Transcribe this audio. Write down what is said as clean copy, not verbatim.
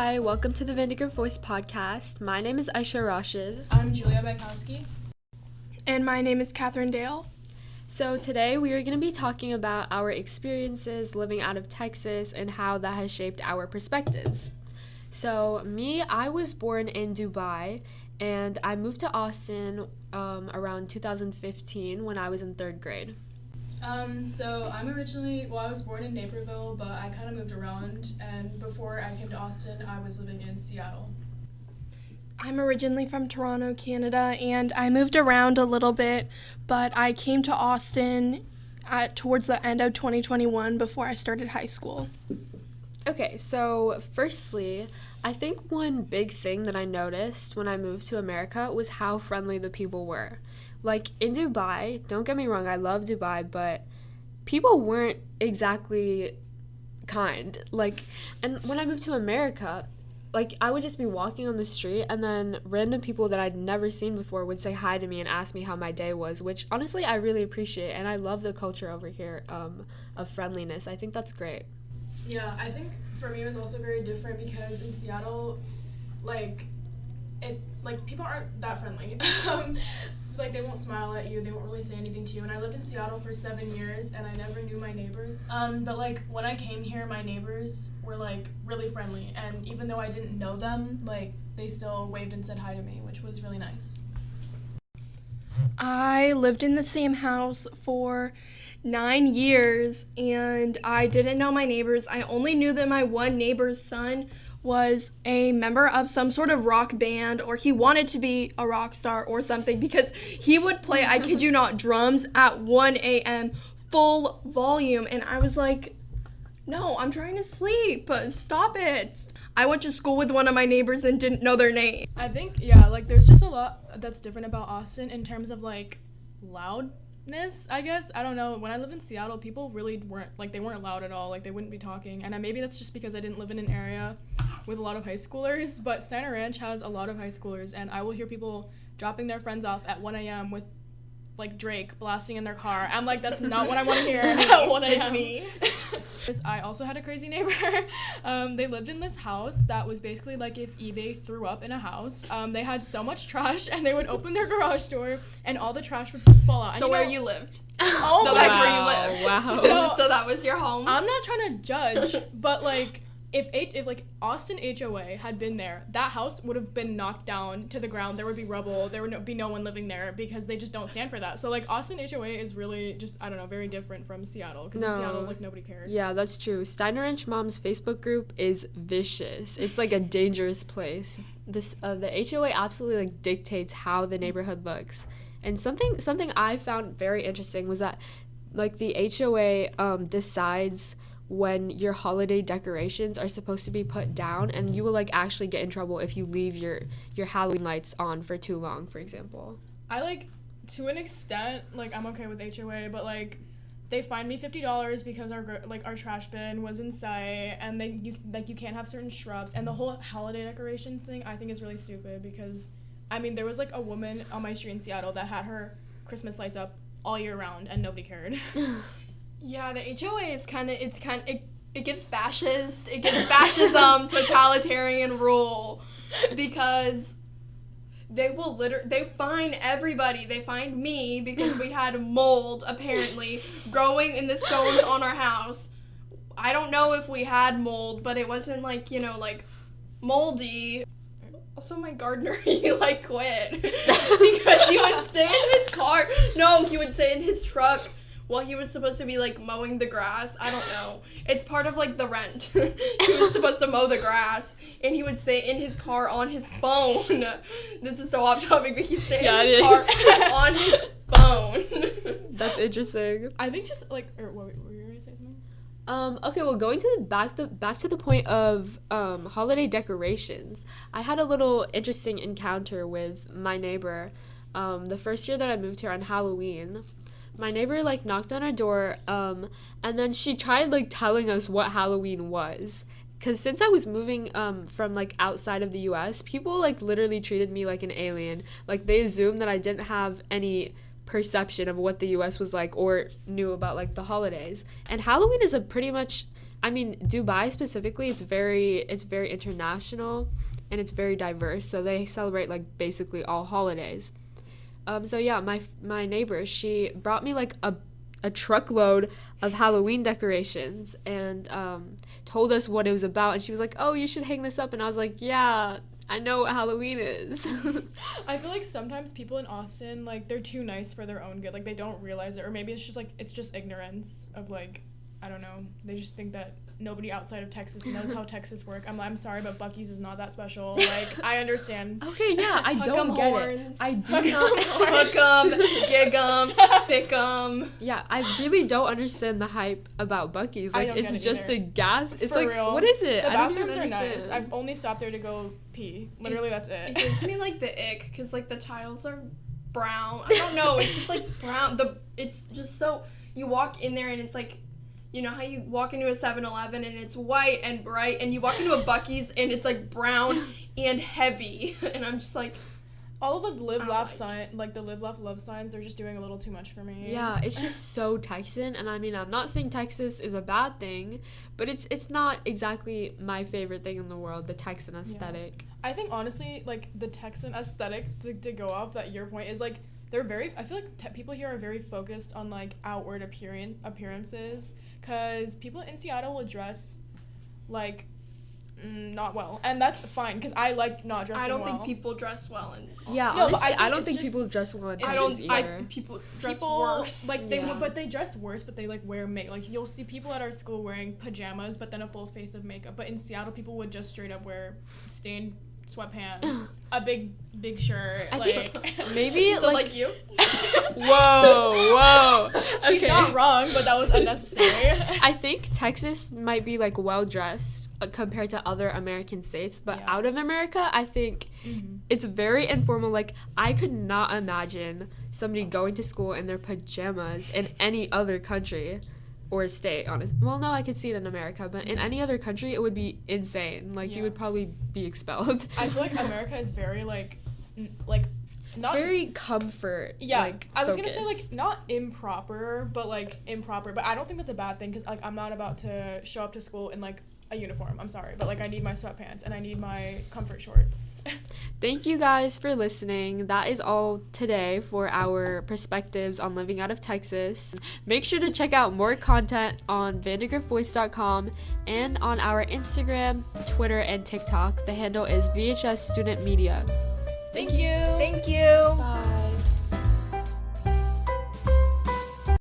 Hi, welcome to the Vinegar Voice podcast. My name is Aisha Rashid. I'm Julia Bychowski. And my name is Katherine Dale. So today we are going to be talking about our experiences living out of Texas and how that has shaped our perspectives. So I was born in Dubai and I moved to Austin around 2015 when I was in third grade. So I was born in Naperville, but I kind of moved around, and before I came to Austin, I was living in Seattle. I'm originally from Toronto, Canada, and I moved around a little bit, but I came to Austin towards the end of 2021 before I started high school. Okay, so firstly, I think one big thing that I noticed when I moved to America was how friendly the people were. Like, in Dubai, don't get me wrong, I love Dubai, but people weren't exactly kind. And when I moved to America, I would just be walking on the street, and then random people that I'd never seen before would say hi to me and ask me how my day was, which, honestly, I really appreciate, and I love the culture over here of friendliness. I think that's great. Yeah, I think for me it was also very different because in Seattle, people aren't that friendly. They won't smile at you, they won't really say anything to you. And I lived in Seattle for 7 years, and I never knew my neighbors. But when I came here, my neighbors were really friendly, and even though I didn't know them, they still waved and said hi to me, which was really nice. I lived in the same house for 9 years, and I didn't know my neighbors. I only knew that my one neighbor's son was a member of some sort of rock band, or he wanted to be a rock star or something, because he would play, I kid you not, drums at 1 a.m. full volume, and I was like, no, I'm trying to sleep, stop it. I went to school with one of my neighbors and didn't know their name. I think, there's just a lot that's different about Austin in terms of, loudness, I guess. I don't know. When I lived in Seattle, people really weren't, they weren't loud at all. They wouldn't be talking. And maybe that's just because I didn't live in an area with a lot of high schoolers. But Steiner Ranch has a lot of high schoolers, and I will hear people dropping their friends off at 1 a.m. with, Drake blasting in their car. I'm like, that's not what I want to hear at 1 a.m. It's me. I also had a crazy neighbor. They lived in this house that was basically like if eBay threw up in a house. They had so much trash, and they would open their garage door, and all the trash would fall out. So where you lived? Oh, so that's where you lived. Wow. So that was your home? I'm not trying to judge, but if Austin HOA had been there, that house would have been knocked down to the ground. There would be rubble. There would be no one living there because they just don't stand for that. So Austin HOA is really just, I don't know, very different from Seattle, because in Seattle nobody cared. Yeah, that's true. Steiner Ranch Mom's Facebook group is vicious. It's a dangerous place. The HOA absolutely dictates how the neighborhood looks. And something I found very interesting was that the HOA decides when your holiday decorations are supposed to be put down, and you will actually get in trouble if you leave your Halloween lights on for too long, for example. I to an extent, I'm okay with HOA, but they fined me $50 because our trash bin was in sight, and you can't have certain shrubs, and the whole holiday decoration thing I think is really stupid, because there was a woman on my street in Seattle that had her Christmas lights up all year round, and nobody cared. Yeah, the HOA is it gives fascism, totalitarian rule, because they fine everybody. They fined me because we had mold, apparently, growing in the stones on our house. I don't know if we had mold, but it wasn't moldy. Also, my gardener, he quit because he would stay in his car. No, he would stay in his truck while he was supposed to be mowing the grass. I don't know. It's part of the rent. He was supposed to mow the grass, and he would stay in his car on his phone. This is so off topic, but he'd stay in his car on his phone. That's interesting. I think just were you going to say something? Okay, well, going to back to the point of holiday decorations, I had a little interesting encounter with my neighbor. The first year that I moved here on Halloween, my neighbor knocked on our door, and then she tried telling us what Halloween was. Because since I was moving from outside of the U.S., people literally treated me like an alien. They assumed that I didn't have any perception of what the U.S. was like or knew about the holidays. And Halloween is a pretty much, I mean, Dubai specifically, it's very international and it's very diverse. So they celebrate like basically all holidays. So yeah, my neighbor, she brought me like a truckload of Halloween decorations and told us what it was about. And she was like, "Oh, you should hang this up." And I was like, "Yeah, I know what Halloween is." I feel like sometimes people in Austin, like, they're too nice for their own good. Like, they don't realize it. Or maybe it's just, like, it's just ignorance of, like, I don't know. They just think that nobody outside of Texas knows how Texas work. I'm sorry, but Buc-ee's is not that special. Like, I understand. Okay, yeah, I don't get it. I do not. Hook 'em, gig 'em, sick 'em. Yeah, I really don't understand the hype about Buc-ee's. Like, it's just a gas. It's For like, real. what is it? The I don't even bathrooms are understand. nice. I've only stopped there to go pee. Literally, that's It it. gives me like the ick because like the tiles are brown. I don't know. It's just like brown. It's just so you walk in there and it's like, you know how you walk into a 7-Eleven and it's white and bright, and you walk into a Buc-ee's and it's like brown and heavy, and I'm just like, All of the live, laugh sign, like the live, laugh, love signs, they're just doing a little too much for me. Yeah, it's just so Texan, and I mean, I'm not saying Texas is a bad thing, but it's not exactly my favorite thing in the world, the Texan aesthetic. I think honestly, like the Texan aesthetic, to go off that your point, is like I feel like people here are very focused on like outward appearances, because people in Seattle will dress like not well, and that's fine because I like not dressing well. I don't think people dress well in Yeah, No, but honestly, I I don't it's think just- people dress well in it's Texas just- either. People dress People worse. like they Yeah. but they dress worse, but they like wear makeup. Like you'll see people at our school wearing pajamas but then a full face of makeup. But in Seattle, people would just straight up wear stained sweatpants, a big shirt. I like think maybe So like you? whoa. she's Okay. not wrong, but that was unnecessary. I think Texas might be like well dressed compared to other American states, but Yeah. out of America, I think Mhm. it's very informal. Like, I could not imagine somebody going to school in their pajamas in any other country or state, honestly. Well, no, I could see it in America, but in any other country, it would be insane. Like, Yeah. you would probably be expelled. I feel like America is very like It's not very comfort. yeah. Like, I was gonna say like focused. not improper, but like improper. But I don't think that's a bad thing because like I'm not about to show up to school in like a uniform. I'm sorry, but like I need my sweatpants and I need my comfort shorts. Thank you guys for listening. That is all today for our perspectives on living out of Texas. Make sure to check out more content on vandergriftvoice.com and on our Instagram, Twitter, and TikTok. The handle is VHS Student Media. Thank you. Thank you. Bye.